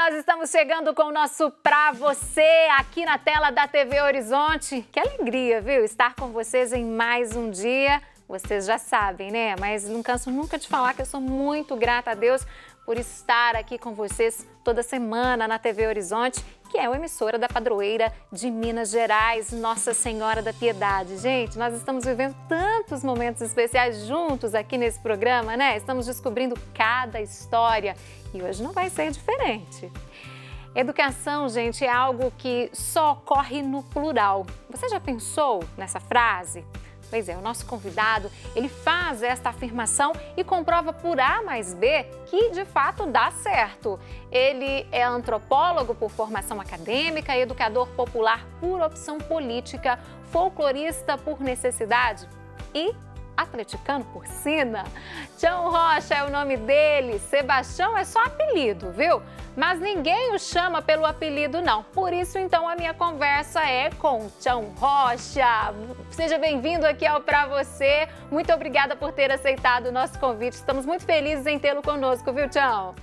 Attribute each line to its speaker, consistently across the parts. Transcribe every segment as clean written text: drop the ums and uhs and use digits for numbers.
Speaker 1: nós estamos chegando com o nosso Pra Você aqui na tela da TV Horizonte. Que alegria, viu? Estar com vocês em mais um dia. Vocês já sabem, né? Mas não canso nunca de falar que eu sou muito grata a Deus por estar aqui com vocês toda semana na TV Horizonte, que é uma emissora da padroeira de Minas Gerais, Nossa Senhora da Piedade. Gente, nós estamos vivendo tantos momentos especiais juntos aqui nesse programa, né? Estamos descobrindo cada história e hoje não vai ser diferente. Educação, gente, é algo que só ocorre no plural. Você já pensou nessa frase? Pois é, o nosso convidado, ele faz esta afirmação e comprova por A mais B que, de fato, dá certo. Ele é antropólogo por formação acadêmica, educador popular por opção política, folclorista por necessidade e atleticano por sina. Tião Rocha é o nome dele, Sebastião é só apelido, viu? Mas ninguém o chama pelo apelido, não. Por isso, então, a minha conversa é com Tião Rocha. Seja bem-vindo aqui ao Pra Você. Muito obrigada por ter aceitado o nosso convite. Estamos muito felizes em tê-lo conosco, viu, Tião?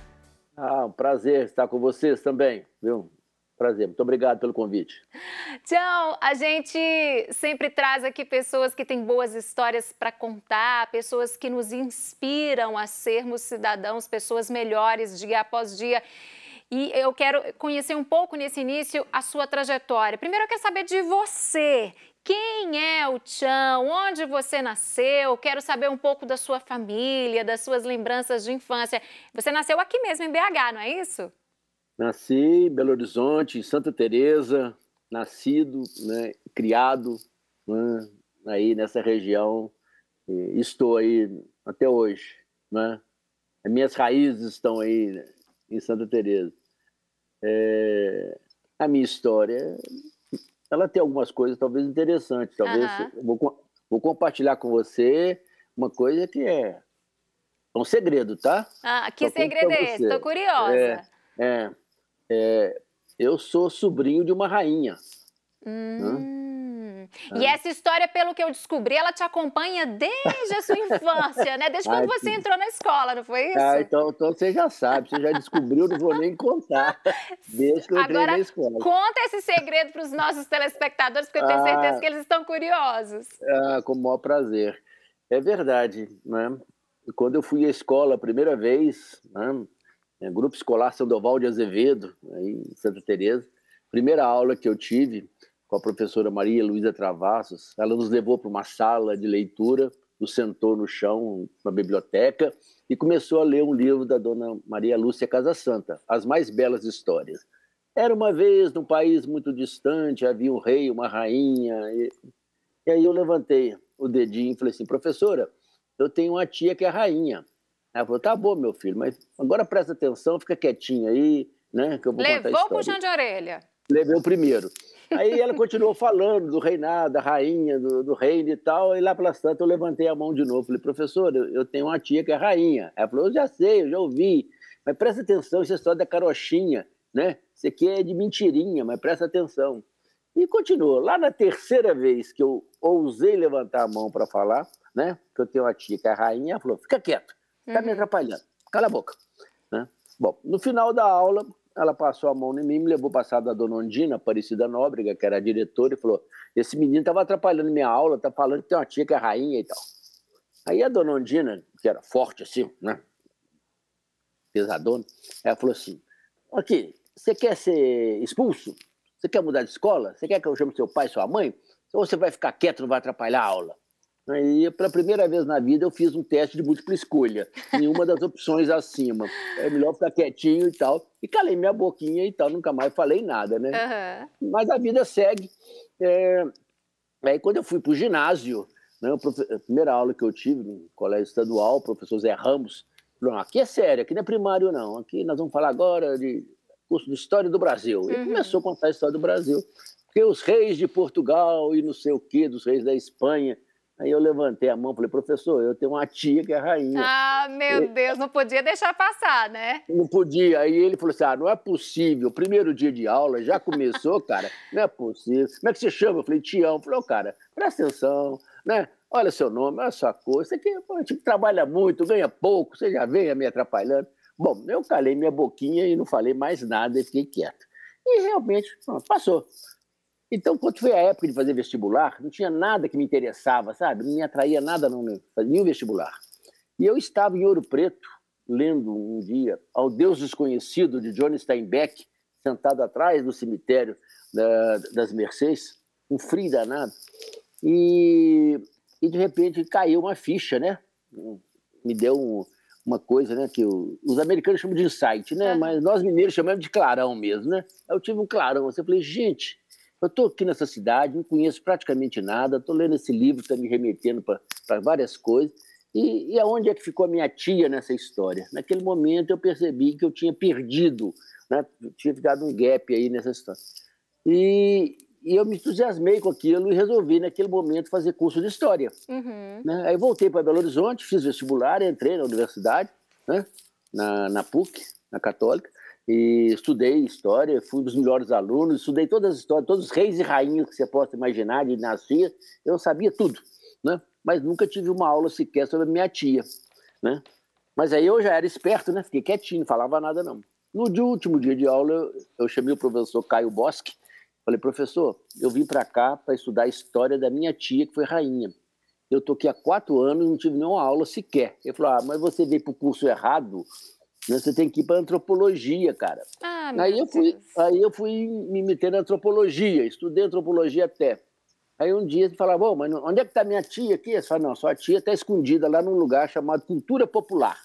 Speaker 2: Um prazer estar com vocês também, viu? Prazer, muito obrigado pelo convite.
Speaker 1: Tião, a gente sempre traz aqui pessoas que têm boas histórias para contar, pessoas que nos inspiram a sermos cidadãos, pessoas melhores dia após dia. E eu quero conhecer um pouco nesse início a sua trajetória. Primeiro eu quero saber de você. Quem é o Tião? Onde você nasceu? Quero saber um pouco da sua família, das suas lembranças de infância. Você nasceu aqui mesmo em BH, não é isso?
Speaker 2: Nasci em Belo Horizonte, em Santa Teresa, nascido, né, criado, né, aí nessa região, e estou aí até hoje, né? As minhas raízes estão aí, né, em Santa Teresa. A minha história, ela tem algumas coisas talvez interessantes, talvez vou compartilhar com você uma coisa que é um segredo, tá?
Speaker 1: Que segredo é esse? Estou curiosa.
Speaker 2: Eu sou sobrinho de uma rainha.
Speaker 1: E essa história, pelo que eu descobri, ela te acompanha desde a sua infância, né? Desde quando você entrou na escola, não foi isso?
Speaker 2: Então você já sabe, você já descobriu, não vou nem contar. Desde que eu entrei na escola.
Speaker 1: Agora, conta esse segredo para os nossos telespectadores, porque eu tenho certeza que eles estão curiosos.
Speaker 2: Com o maior prazer. É verdade, né? Quando eu fui à escola a primeira vez, né? Grupo Escolar Sandoval de Azevedo, aí em Santa Teresa. Primeira aula que eu tive com a professora Maria Luísa Travassos, ela nos levou para uma sala de leitura, nos sentou no chão, na biblioteca, e começou a ler um livro da dona Maria Lúcia Casasanta, As Mais Belas Histórias. Era uma vez, num país muito distante, havia um rei, uma rainha, e aí eu levantei o dedinho e falei assim, professora, eu tenho uma tia que é rainha. Ela falou, tá bom, meu filho, mas agora presta atenção, fica quietinho aí, né, que eu vou contar a história.
Speaker 1: Levou o puxão de orelha.
Speaker 2: Levei o primeiro. Aí ela continuou falando do reinado, da rainha, do reino e tal, e lá pelas tantas eu levantei a mão de novo. Falei, professor, eu tenho uma tia que é rainha. Ela falou, eu já sei, eu já ouvi, mas presta atenção, essa história da carochinha, né? Isso aqui é de mentirinha, mas presta atenção. E continuou. Lá na terceira vez que eu ousei levantar a mão para falar, né, que eu tenho uma tia que é rainha, ela falou, fica quieto. Está me atrapalhando, cala a boca. Né? Bom, no final da aula, ela passou a mão em mim, me levou para a sala da dona Ondina, Aparecida Nóbrega, que era a diretora, e falou, esse menino estava atrapalhando minha aula, está falando que tem uma tia que é rainha e tal. Aí a dona Ondina, que era forte assim, né, pesadona, ela falou assim, aqui, você quer ser expulso? Você quer mudar de escola? Você quer que eu chame seu pai e sua mãe? Ou você vai ficar quieto e não vai atrapalhar a aula? Aí, pela primeira vez na vida, eu fiz um teste de múltipla escolha. Nenhuma das opções acima. É melhor ficar quietinho e tal. E calei minha boquinha e tal, nunca mais falei nada, né? Mas a vida segue. Aí, quando eu fui para o ginásio, né, a primeira aula que eu tive no colégio estadual, o professor Zé Ramos, falou, aqui é sério, aqui não é primário, não. Aqui nós vamos falar agora de curso de História do Brasil. E começou a contar a história do Brasil. Porque os reis de Portugal e não sei o quê, dos reis da Espanha... Aí eu levantei a mão e falei, professor, eu tenho uma tia que é rainha.
Speaker 1: Meu Deus, não podia deixar passar, né?
Speaker 2: Não podia. Aí ele falou assim, não é possível, primeiro dia de aula, já começou, cara, não é possível. Como é que você chama? Eu falei, Tião. Ele falou, cara, presta atenção, né? Olha seu nome, olha sua cor, isso aqui, a gente trabalha muito, ganha pouco, você já vem me atrapalhando. Bom, eu calei minha boquinha e não falei mais nada e fiquei quieto. E realmente, passou. Então, quando foi a época de fazer vestibular, não tinha nada que me interessava, sabe? Não me atraía nada, não, nenhum vestibular. E eu estava em Ouro Preto, lendo um dia Ao Deus Desconhecido, de John Steinbeck, sentado atrás do cemitério das Mercês, um frio danado. E de repente caiu uma ficha, né? Me deu uma coisa, né? Que os americanos chamam de insight, né? Mas nós mineiros chamamos de clarão mesmo, né? Eu tive um clarão, assim, eu falei, gente, eu estou aqui nessa cidade, não conheço praticamente nada, estou lendo esse livro, está me remetendo para várias coisas. E aonde é que ficou a minha tia nessa história? Naquele momento eu percebi que eu tinha perdido, né? Tinha ficado um gap aí nessa história. E eu me entusiasmei com aquilo e resolvi, naquele momento, fazer curso de História. Né? Aí voltei para Belo Horizonte, fiz vestibular, entrei na universidade, né? na PUC, na Católica, e estudei História, fui um dos melhores alunos, estudei todas as histórias, todos os reis e rainhas que você possa imaginar de dinastia, eu sabia tudo, né? Mas nunca tive uma aula sequer sobre a minha tia. Né? Mas aí eu já era esperto, né? Fiquei quietinho, não falava nada não. No último dia de aula, eu chamei o professor Caio Bosque, falei, professor, eu vim para cá para estudar a história da minha tia, que foi rainha. Eu estou aqui há 4 anos e não tive nenhuma aula sequer. Ele falou, mas você veio para o curso errado, né? Você tem que ir para antropologia, cara. Aí eu fui me meter na antropologia, estudei antropologia até. Aí um dia ele falava, mas onde é que está minha tia aqui? Ele falou, não, sua tia está escondida lá num lugar chamado Cultura Popular.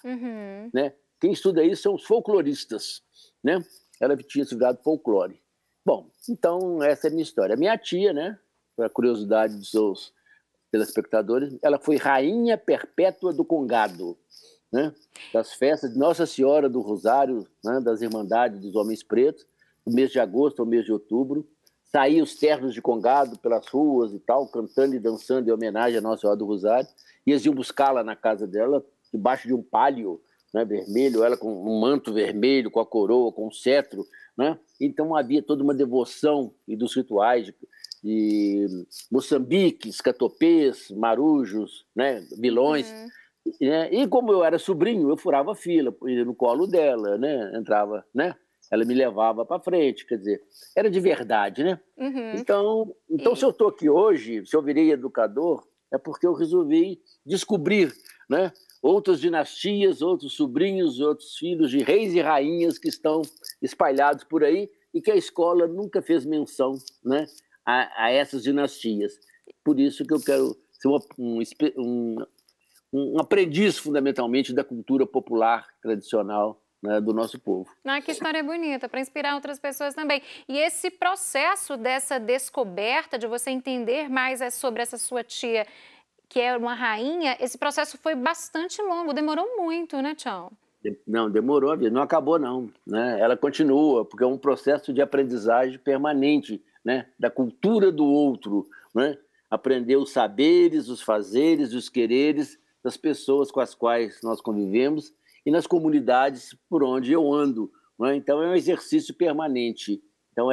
Speaker 2: Né? Quem estuda isso são os folcloristas. Né? Ela tinha estudado folclore. Bom, então essa é a minha história. Minha tia, né, para a curiosidade dos seus telespectadores, ela foi rainha perpétua do Congado, né, das festas de Nossa Senhora do Rosário, né, das Irmandades dos Homens Pretos, do mês de agosto ao mês de outubro. Saía os ternos de Congado pelas ruas e tal, cantando e dançando em homenagem à Nossa Senhora do Rosário. E eles iam buscá-la na casa dela, debaixo de um pálio, né, vermelho, ela com um manto vermelho, com a coroa, com um cetro. Né? Então havia toda uma devoção e dos rituais de moçambiques, catopês, marujos, né, vilões. Né? E como eu era sobrinho, eu furava fila, ia no colo dela, né? Entrava, né? Ela me levava para frente, quer dizer, era de verdade, né? Então, se eu estou aqui hoje, se eu virei educador, é porque eu resolvi descobrir, né, outras dinastias, outros sobrinhos, outros filhos de reis e rainhas que estão espalhados por aí e que a escola nunca fez menção, né, a essas dinastias. Por isso que eu quero ser um aprendiz, fundamentalmente, da cultura popular tradicional, né, do nosso povo.
Speaker 1: Que história bonita, para inspirar outras pessoas também. E esse processo dessa descoberta, de você entender mais sobre essa sua tia, que é uma rainha, esse processo foi bastante longo, demorou muito, né, Tchau?
Speaker 2: Não, demorou, não acabou não, né? Ela continua, porque é um processo de aprendizagem permanente, né? Da cultura do outro, né? Aprender os saberes, os fazeres, os quereres das pessoas com as quais nós convivemos e nas comunidades por onde eu ando, né? Então é um exercício permanente. Então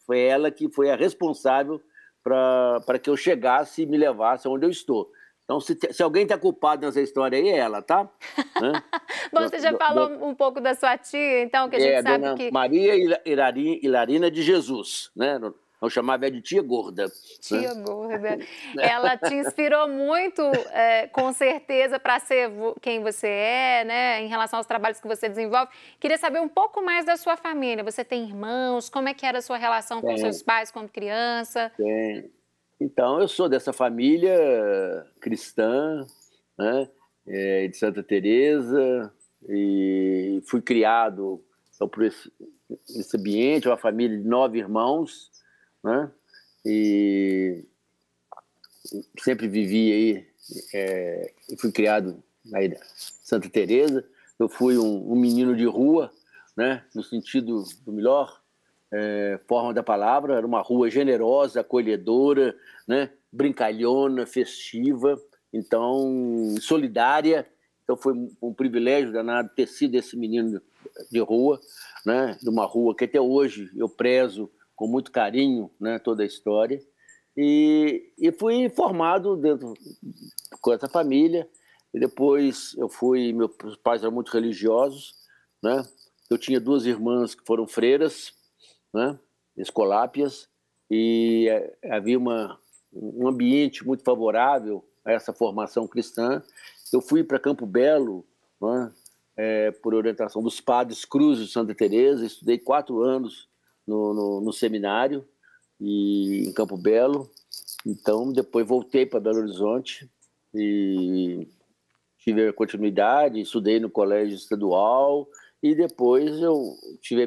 Speaker 2: foi ela que foi a responsável para que eu chegasse e me levasse aonde eu estou. Então, se alguém está culpado nessa história aí, é ela, tá? Né?
Speaker 1: Bom, você já falou um pouco da sua tia, então, que a gente sabe
Speaker 2: Dona
Speaker 1: que...
Speaker 2: Maria Hilarina de Jesus, né? Eu chamava ela de tia gorda.
Speaker 1: Tia gorda. Ela te inspirou muito, com certeza, para ser quem você é, né? Em relação aos trabalhos que você desenvolve. Queria saber um pouco mais da sua família. Você tem irmãos? Como é que era a sua relação com seus pais quando criança?
Speaker 2: Tem. Então, eu sou dessa família cristã, né? De Santa Teresa, e fui criado então, por esse ambiente, uma família de 9 irmãos, né? E sempre vivi aí, fui criado na Santa Teresa. Eu fui um menino de rua, né? No sentido do melhor forma da palavra. Era uma rua generosa, acolhedora, né? Brincalhona, festiva, então solidária. Então foi um privilégio danado ter sido esse menino de rua, né? De uma rua que até hoje eu prezo com muito carinho, né? Toda a história. E fui formado com essa família. E depois meus pais eram muito religiosos, né? Eu tinha 2 irmãs que foram freiras, né? Escolápias, e havia um ambiente muito favorável a essa formação cristã. Eu fui para Campo Belo, né? Por orientação dos padres Cruz de Santa Teresa, estudei 4 anos no seminário e em Campo Belo. Então, depois voltei para Belo Horizonte e tive a continuidade, estudei no colégio estadual e depois eu tive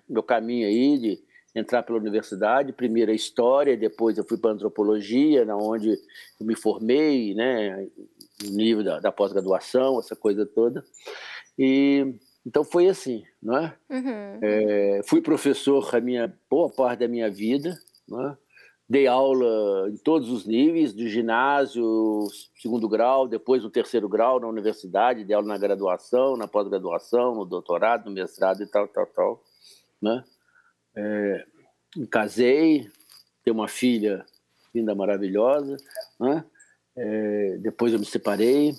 Speaker 2: meu caminho aí de entrar pela universidade, primeiro a história, depois eu fui para a antropologia, onde eu me formei, né, no nível da pós-graduação, essa coisa toda. E então foi assim, não é? Fui professor boa parte da minha vida, não é? Dei aula em todos os níveis, de ginásio, 2º grau, depois no 3º grau na universidade, dei aula na graduação, na pós-graduação, no doutorado, no mestrado e tal, né? Me casei, tenho uma filha linda, maravilhosa, né? Depois eu me separei,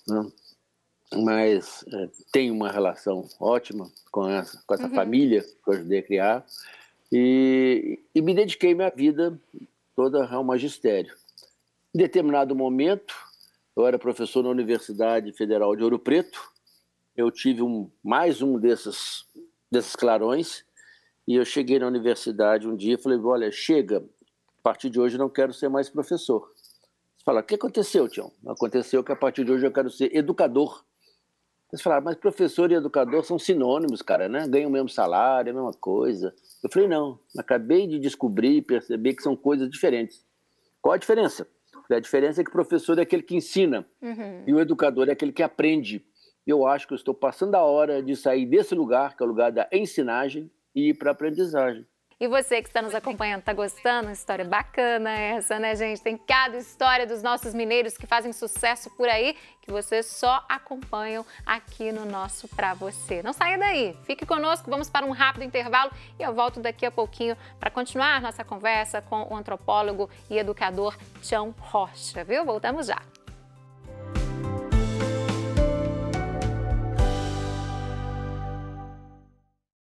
Speaker 2: né? Mas tenho uma relação ótima com essa família que eu ajudei a criar e me dediquei minha vida toda ao magistério. Em determinado momento, eu era professor na Universidade Federal de Ouro Preto, eu tive mais um desses clarões e eu cheguei na universidade um dia e falei, olha, chega, a partir de hoje eu não quero ser mais professor. Você fala, o que aconteceu, Tião? Aconteceu que a partir de hoje eu quero ser educador. Eles falaram, mas professor e educador são sinônimos, cara, né? Ganham o mesmo salário, a mesma coisa. Eu falei, não, acabei de descobrir e perceber que são coisas diferentes. Qual a diferença? A diferença é que o professor é aquele que ensina e o educador é aquele que aprende. Eu acho que eu estou passando a hora de sair desse lugar, que é o lugar da ensinagem, e ir para a aprendizagem.
Speaker 1: E você que está nos acompanhando, está gostando? História bacana essa, né, gente? Tem cada história dos nossos mineiros que fazem sucesso por aí, que vocês só acompanham aqui no nosso Pra Você. Não saia daí, fique conosco, vamos para um rápido intervalo e eu volto daqui a pouquinho para continuar nossa conversa com o antropólogo e educador Tião Rocha, viu? Voltamos já.